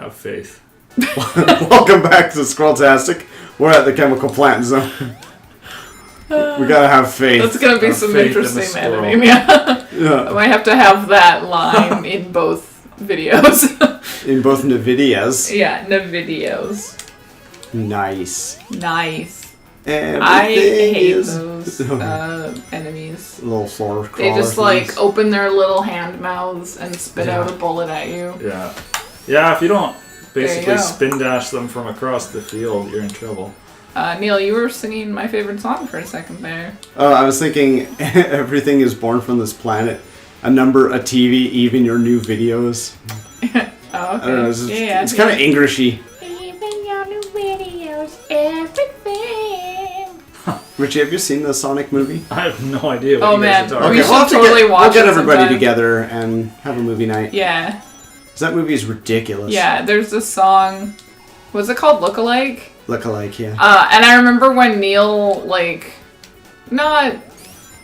Have faith. Welcome back to SquirrelTastic. We're at the chemical plant zone. We gotta have faith. That's gonna be Have some faith in interesting the editing. Yeah. I might have to have that line in both videos. In both NVideos. Yeah, NVideos. Nice. And I hate is... those enemies. Little floor crawlers. They just like open their little hand mouths and spit out a bullet at you. Yeah. Yeah, if you don't you basically go. spin dash them from across the field, you're in trouble. Neil, you were singing my favorite song for a second there. Oh, I was thinking everything is born from this planet. A number, a TV, even your new videos. Oh, okay. I don't know, it's Yeah. kind of Englishy. Even your new videos, everything. Richie, have you seen the Sonic movie? I have no idea what Oh, you man. guys are talking We Okay, should about. we'll have to totally watch we'll get it everybody sometime. together and have a movie night. Yeah. 'Cause that movie is ridiculous. Yeah, there's this song. Was it called Look-alike? Look-alike, yeah. And I remember when Neil, like, not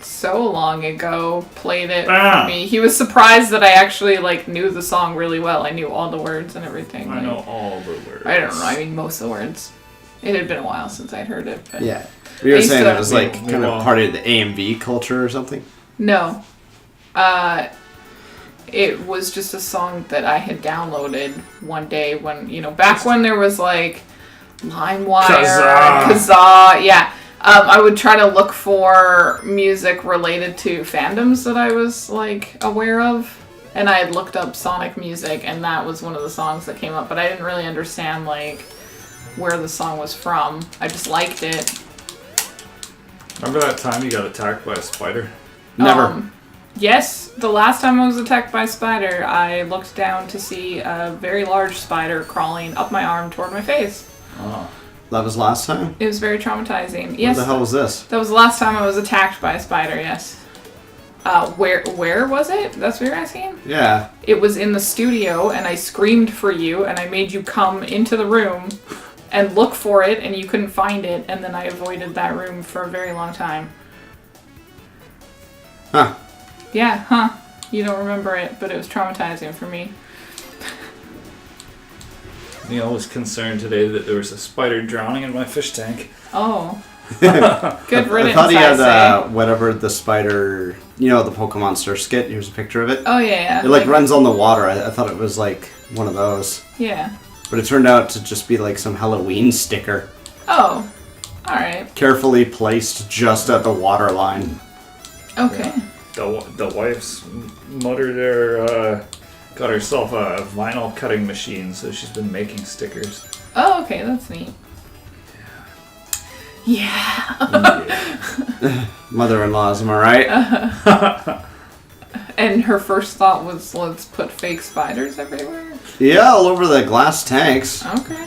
so long ago, played it for me. He was surprised that I actually, like, knew the song really well. I knew all the words and everything. I know all the words. I don't know. I mean, most of the words. It had been a while since I'd heard it. But Yeah. You were I used saying to- it was like Yeah, kind well- of part of the AMV culture or something? No. It was just a song that I had downloaded one day when, back when there was like LimeWire, Kazaa, yeah. I would try to look for music related to fandoms that I was like aware of. And I had looked up Sonic music and that was one of the songs that came up, but I didn't really understand like where the song was from. I just liked it. Remember that time you got attacked by a spider? Never. Yes, the last time I was attacked by a spider, I looked down to see a very large spider crawling up my arm toward my face. Oh. That was last time? It was very traumatizing. Yes. What the hell was this? That was the last time I was attacked by a spider, yes. Where was it? That's what you're asking? Yeah. It was in the studio, and I screamed for you, and I made you come into the room and look for it, and you couldn't find it, and then I avoided that room for a very long time. Huh. Yeah, huh. You don't remember it, but it was traumatizing for me. Neil was concerned today that there was a spider drowning in my fish tank. Oh. Good riddance, I thought he I had say. whatever the spider, the Pokemon Star skit. Here's a picture of it. Oh, yeah. It like runs on the water. I thought it was like one of those. Yeah. But it turned out to just be like some Halloween sticker. Oh. Alright. Carefully placed just at the water line. Okay. The wife's mother there got herself a vinyl cutting machine, so she's been making stickers. Oh, okay. That's neat. Yeah. Mother-in-laws, am I right? And her first thought was, let's put fake spiders everywhere? Yeah, all over the glass tanks. Okay.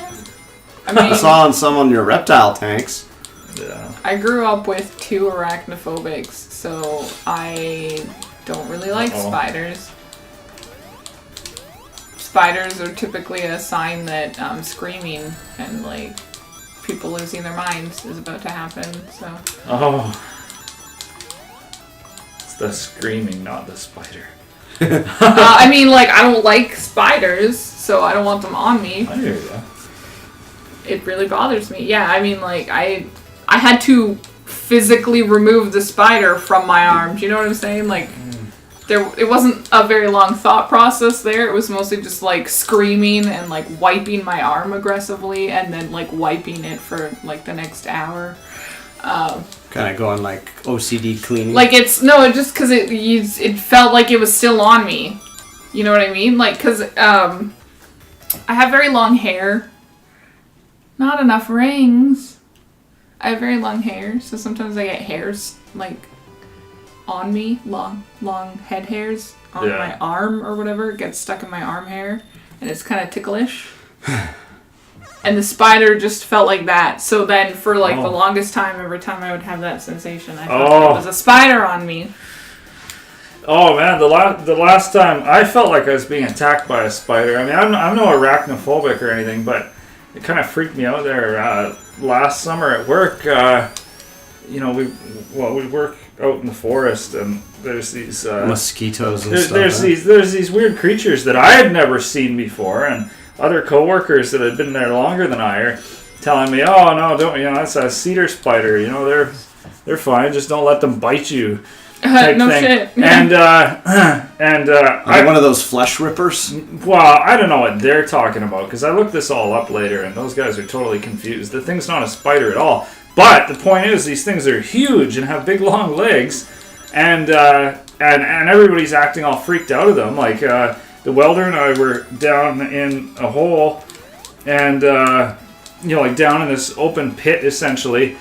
I I mean, saw some on your reptile tanks. Yeah. I grew up with 2 arachnophobics, so I don't really like spiders. Spiders are typically a sign that screaming and like people losing their minds is about to happen. So. Oh. It's the screaming, not the spider. I mean, like, I don't like spiders, so I don't want them on me. I hear ya. It really bothers me. Yeah, I mean, like, I had to physically remove the spider from my arm. Do you know what I'm saying? Like, it wasn't a very long thought process there. It was mostly just, like, screaming and, like, wiping my arm aggressively and then, like, wiping it for, like, the next hour. Kind of going like OCD cleaning. Like, it just, because it felt like it was still on me. You know what I mean? Like, because I have very long hair. Not enough rings. I have very long hair, so sometimes I get hairs, like, on me. Long head hairs on my arm or whatever. It gets stuck in my arm hair, and it's kind of ticklish. And the spider just felt like that. So then for, like, the longest time, every time I would have that sensation, I thought there was a spider on me. Oh man, the last time I felt like I was being attacked by a spider. I mean, I'm no arachnophobic or anything, but it kind of freaked me out there last summer at work. We work out in the forest, and there's these mosquitoes and stuff. There's these weird creatures that I had never seen before, and other coworkers that had been there longer than I are telling me, "Oh no, don't that's a cedar spider. They're fine. Just don't let them bite you." Type no thing. shit. And Are one of those flesh rippers? well, I don't know what they're talking about because I looked this all up later, and those guys are totally confused. The thing's not a spider at all. But the point is, these things are huge and have big, long legs, and everybody's acting all freaked out of them. Like the welder and I were down in a hole, and like down in this open pit essentially,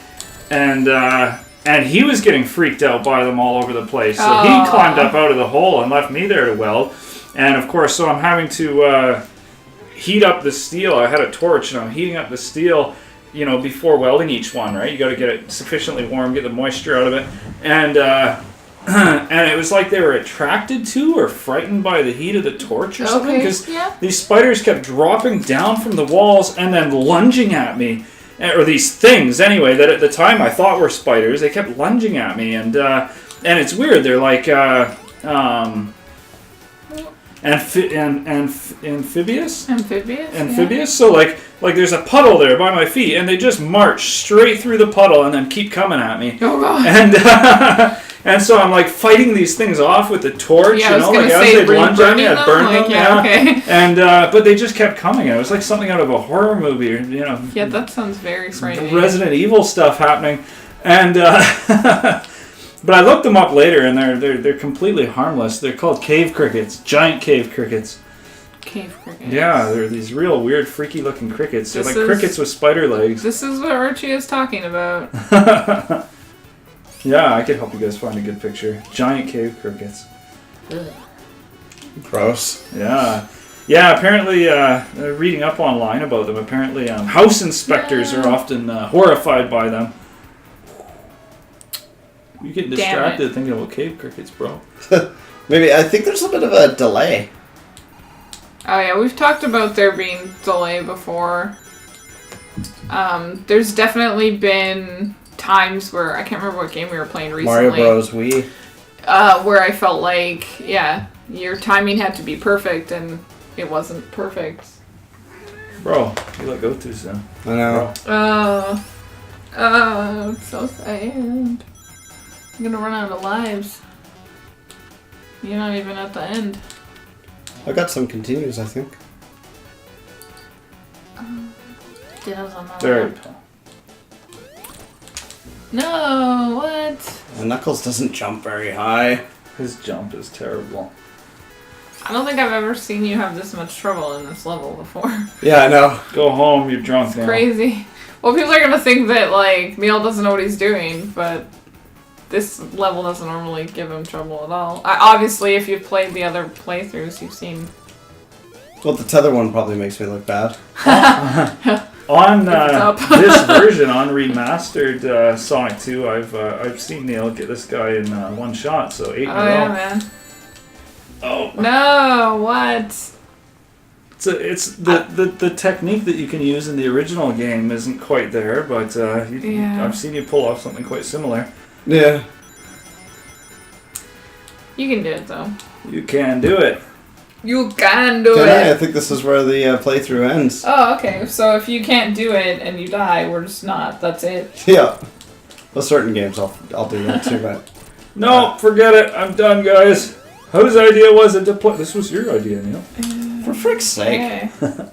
and he was getting freaked out by them all over the place. So he climbed up out of the hole and left me there to weld. And of course, so I'm having to heat up the steel. I had a torch and I'm heating up the steel, before welding each one, right? You got to get it sufficiently warm, get the moisture out of it. And and it was like they were attracted to or frightened by the heat of the torch or something. Because these spiders kept dropping down from the walls and then lunging at me. Or these things, anyway, that at the time I thought were spiders. They kept lunging at me, and it's weird. They're like amphibious. Yeah. So like there's a puddle there by my feet, and they just march straight through the puddle and then keep coming at me. Oh god. And so I'm like fighting these things off with the torch, Yeah, I was like gonna as say, they'd lunge at me, I'd burn them. Okay. And but they just kept coming. It was like something out of a horror movie, or Yeah, that sounds very frightening. Resident Evil stuff happening, and but I looked them up later, and they're completely harmless. They're called cave crickets, giant cave crickets. Cave crickets. Yeah, they're these real weird, freaky looking crickets. They're like crickets with spider legs. This is what Archie is talking about. Yeah, I could help you guys find a good picture. Giant cave crickets. Gross. Yeah. Yeah, apparently, reading up online about them, apparently house inspectors are often horrified by them. You're getting distracted thinking about cave crickets, bro. Maybe, I think there's a bit of a delay. Oh yeah, we've talked about there being delay before. There's definitely been times where, I can't remember what game we were playing recently. Mario Bros. Wii. Where I felt like, your timing had to be perfect, and it wasn't perfect. Bro, you let go too soon. I know. It's so sad. I'm gonna run out of lives. You're not even at the end. I got some continues, I think. There. No, what? Knuckles doesn't jump very high. His jump is terrible. I don't think I've ever seen you have this much trouble in this level before. Yeah, I know. Go home, you're drunk now. Crazy. Well, people are gonna think that, like, Neil doesn't know what he's doing, but this level doesn't normally give him trouble at all. Obviously, if you've played the other playthroughs, you've seen... Well, the tether one probably makes me look bad. On this version, on remastered Sonic 2, I've seen Neil get this guy in one shot, so 8 in a row. yeah, man. Oh. No, what? It's the technique that you can use in the original game isn't quite there, but I've seen you pull off something quite similar. Yeah. You can do it, though. You can do it. You can do Can it. I think this is where the playthrough ends. Oh, okay. So if you can't do it and you die, we're just not. That's it. Yeah. Well, certain games I'll do that too, but... No, forget it. I'm done, guys. Whose idea was it to play? This was your idea, Neil. For frick's sake. Okay.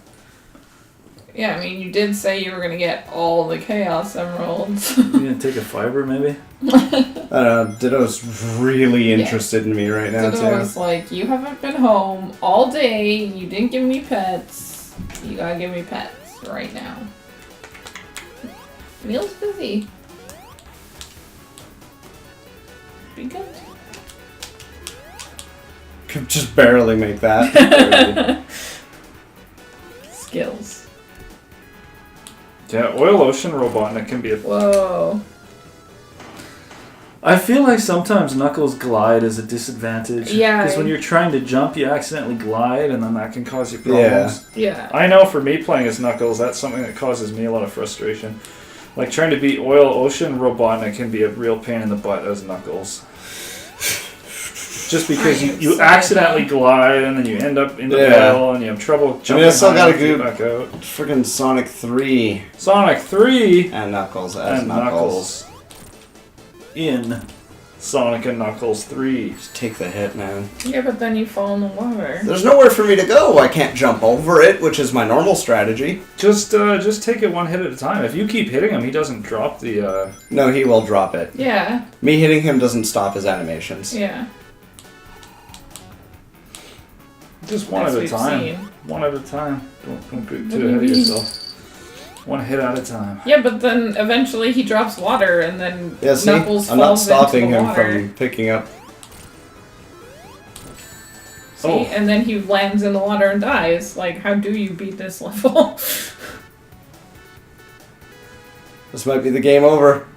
Yeah, I mean, you did say you were going to get all the Chaos Emeralds. You gonna take a fiber, maybe? I don't know. Ditto's really interested in me right now, Ditto too. was like, you haven't been home all day, you didn't give me pets, you gotta give me pets right now. Neil's busy. Be good. Could just barely make that. Skills. Yeah, Oil Ocean Robotnik can be a... Whoa. I feel like sometimes Knuckles glide is a disadvantage. Yeah. Because when you're trying to jump, you accidentally glide, and then that can cause you problems. Yeah. I know for me playing as Knuckles, that's something that causes me a lot of frustration. Like trying to beat Oil Ocean Robotnik can be a real pain in the butt as Knuckles. just because I am you so accidentally happy. glide and then you end up in the Yeah. battle and you have trouble jumping. I still high gotta enough to go- get back out. Friggin' Sonic 3 Sonic 3 and Knuckles as and Knuckles. Knuckles in Sonic and Knuckles 3. Just take the hit, man. Yeah, but then you fall in the water. There's nowhere for me to go. I can't jump over it, which is my normal strategy. Just take it one hit at a time. If you keep hitting him, he doesn't drop the. No, he will drop it. Yeah, Me hitting him doesn't stop his animations. yeah. Just one As at a we've time. seen. One at a time. Don't get What too do you ahead of mean? yourself. One hit at a time. Yeah, but then eventually he drops water, and then Yeah, see? Knuckles I'm not falls stopping into the him water. from picking up. See? Oh. And then he lands in the water and dies. Like, how do you beat this level? This might be the game over.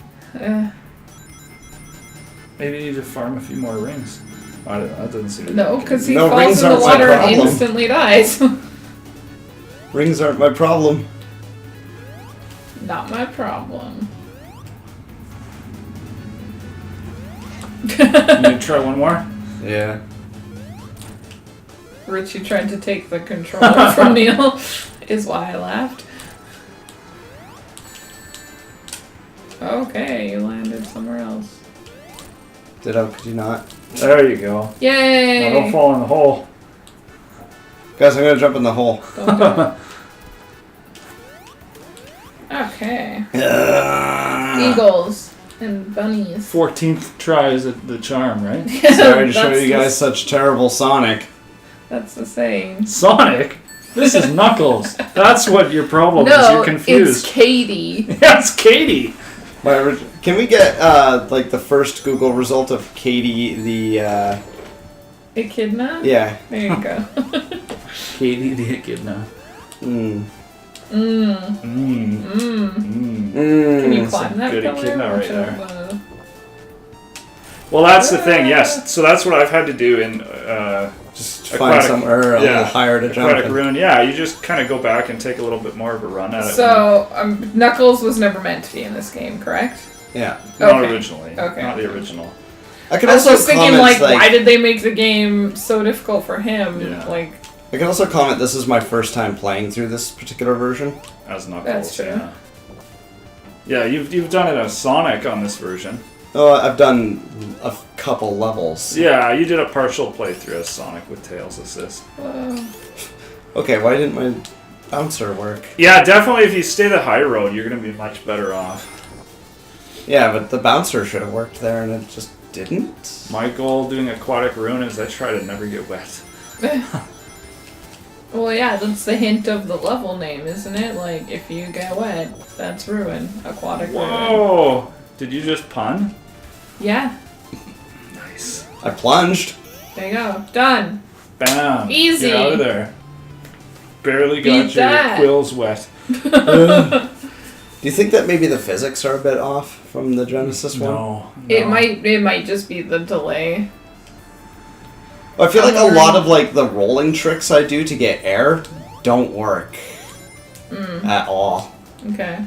Maybe you need to farm a few more rings. I don't know. That doesn't seem to No, be because he No, falls rings in the aren't my water and problem. instantly dies. Rings aren't my problem. Not my problem. You need to try one more? Yeah. Richie tried to take the controller from Neil, is why I laughed. Okay, you landed somewhere else. Could you not? There you go. Yay! No, don't fall in the hole. Guys, I'm gonna jump in the hole. Don't do it. Okay. Eagles and bunnies. 14th try is the charm, right? Sorry to show That's you guys such terrible Sonic. That's the saying. Sonic? This is Knuckles. That's what your problem is. No, You're confused. it's Katie. Yeah, it's Katie. Can we get like the first Google result of Katie the Echidna? yeah. There you go. Katie the Echidna. Mm. Mmm. Mmm. Mmm. Mmm. Can you Mm. climb that good pillar? echidna right Which there. of the- Well, that's the thing, yes. So that's what I've had to do in Just Aquatic- find somewhere a little higher to jump. Aquatic in. Ruin. Yeah, you just kind of go back and take a little bit more of a run at it. So, Knuckles was never meant to be in this game, correct? Yeah. Not okay. originally. Okay. Not the original. I could I was also just thinking, comment like, why did they make the game so difficult for him? Yeah. Like, I can also comment this is my first time playing through this particular version. As Knuckles. That's true. Yeah. Yeah, you've done it as Sonic on this version. Oh, I've done a couple levels. Yeah, you did a partial playthrough as Sonic with Tails Assist. Okay, why didn't my bouncer work? Yeah, definitely if you stay the high road, you're going to be much better off. Yeah, but the bouncer should have worked there and it just didn't. My goal doing Aquatic Ruin is I try to never get wet. well, yeah, that's the hint of the level name, isn't it? Like, if you get wet, that's ruin. Aquatic ruin. Whoa! Did you just pun? Yeah, Nice. I plunged. there you go. Done. Bam. Easy. Get out of there. Barely Beat got your that. quills wet. Do you think that maybe the physics are a bit off from the Genesis one? No. It might just be the delay. I feel like a lot of like the rolling tricks I do to get air don't work at all. Okay.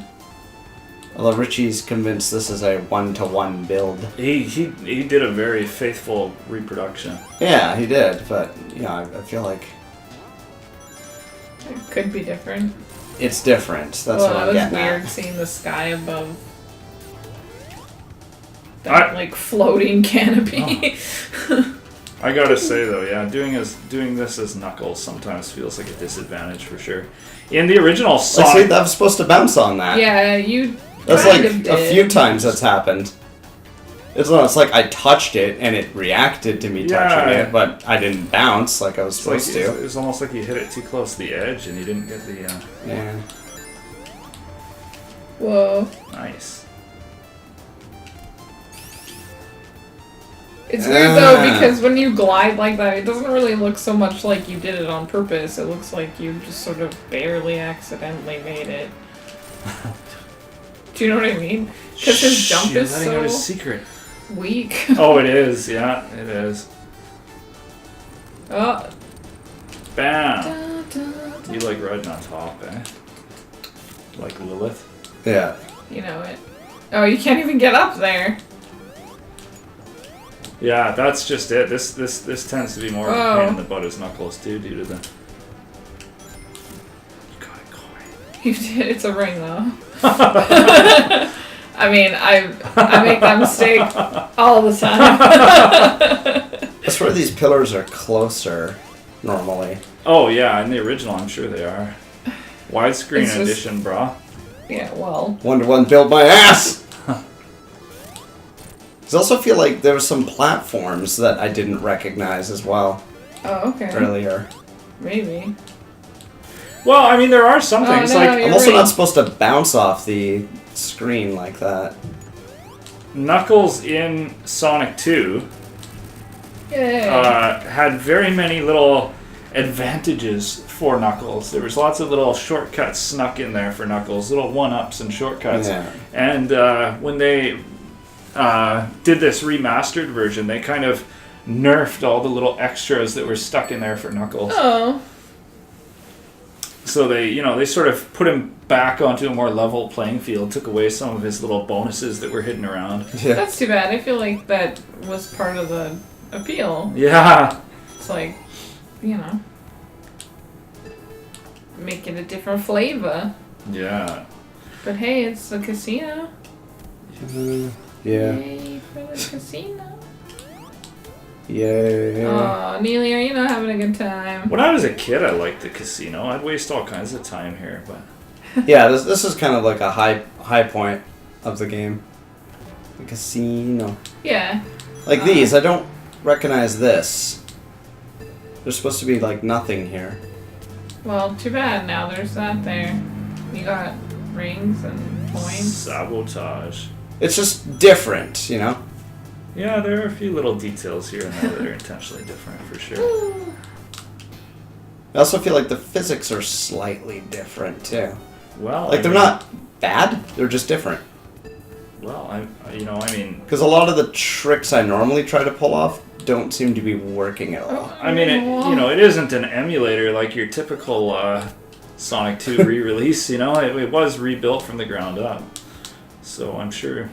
Although Richie's convinced this is a 1-to-1 build. He did a very faithful reproduction. Yeah, he did, but yeah, I feel like It could be different. it's different. That's well, what that I'm was getting weird at. seeing the sky above that like floating canopy. I gotta say though, yeah, doing this as Knuckles sometimes feels like a disadvantage for sure. In the original I see, Sonic, I'm supposed to bounce on that. Yeah, you That's kind like of a did. few times that's happened. It's like I touched it and it reacted to me touching Yeah. it, but I didn't bounce like I was it's, like, supposed to. it's almost like you hit it too close to the edge and you didn't get the Yeah. Whoa. nice. It's weird though because when you glide like that, it doesn't really look so much like you did it on purpose. It looks like you just sort of barely accidentally made it. Do you know what I mean? Because his jump You're is letting out his so secret. weak. Oh, it is. Yeah, it is. Oh. Bam. You like riding on top, eh? Like Lilith. Yeah. You know it. Oh, you can't even get up there. Yeah, that's just it. This tends to be more of a pain in the butt as Knuckles too, due to the. You got it, Corey. You did. It's a ring though. I mean, I make that mistake all the time. I swear these pillars are closer normally. Oh yeah, in the original, I'm sure they are. Widescreen It's just- edition, brah. Yeah, well. Wonder One built my ass! I also feel like there were some platforms that I didn't recognize as well Oh, okay. earlier. Maybe. Well, I mean, there are some things no, like you're I'm also right. not supposed to bounce off the screen like that. Knuckles in Sonic 2 Yay. had very many little advantages for Knuckles. There was lots of little shortcuts snuck in there for Knuckles, little one-ups and shortcuts. Yeah. And when they did this remastered version, they kind of nerfed all the little extras that were stuck in there for Knuckles. Oh. So they sort of put him back onto a more level playing field, took away some of his little bonuses that were hidden around. Yeah. That's too bad. I feel like that was part of the appeal. Yeah. It's like, you know, make it a different flavor. Yeah. But hey, it's the casino. Yeah. Yay for the casino. Yeah. Oh, Neely, are you not having a good time? When I was a kid, I liked the casino. I'd waste all kinds of time here, but Yeah, this is kind of like a high point of the game. The casino. Yeah. Like these, I don't recognize this. There's supposed to be like nothing here. Well, too bad now there's that there. You got rings and points. sabotage. It's just different, you know? Yeah, there are a few little details here and there that are intentionally different for sure. I also feel like the physics are slightly different too. Well, Like they're not bad, they're just different. Well, I mean, Because a lot of the tricks I normally try to pull off don't seem to be working at all. I mean, it isn't an emulator like your typical Sonic 2 re-release. It was rebuilt from the ground up. So I'm sure,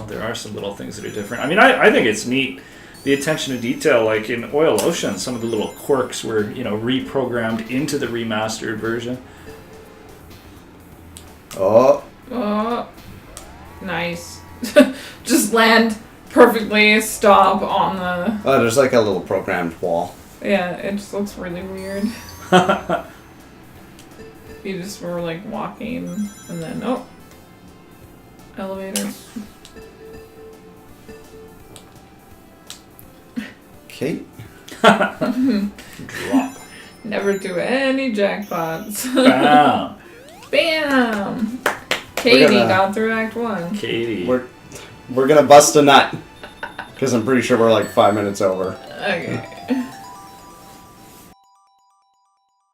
there are some little things that are different. I mean, I think it's neat, the attention to detail. Like in Oil Ocean, some of the little quirks were, reprogrammed into the remastered version. Oh, Oh, nice. Just land perfectly, stop on the... oh, there's like a little programmed wall. Yeah, it just looks really weird. You just were like walking and then, oh, elevator. Okay. Drop. Never do any jackpots. Bam. Bam! Katie gonna- got through Act 1. Katie. We're gonna bust a nut. Because I'm pretty sure we're like 5 minutes over. Okay.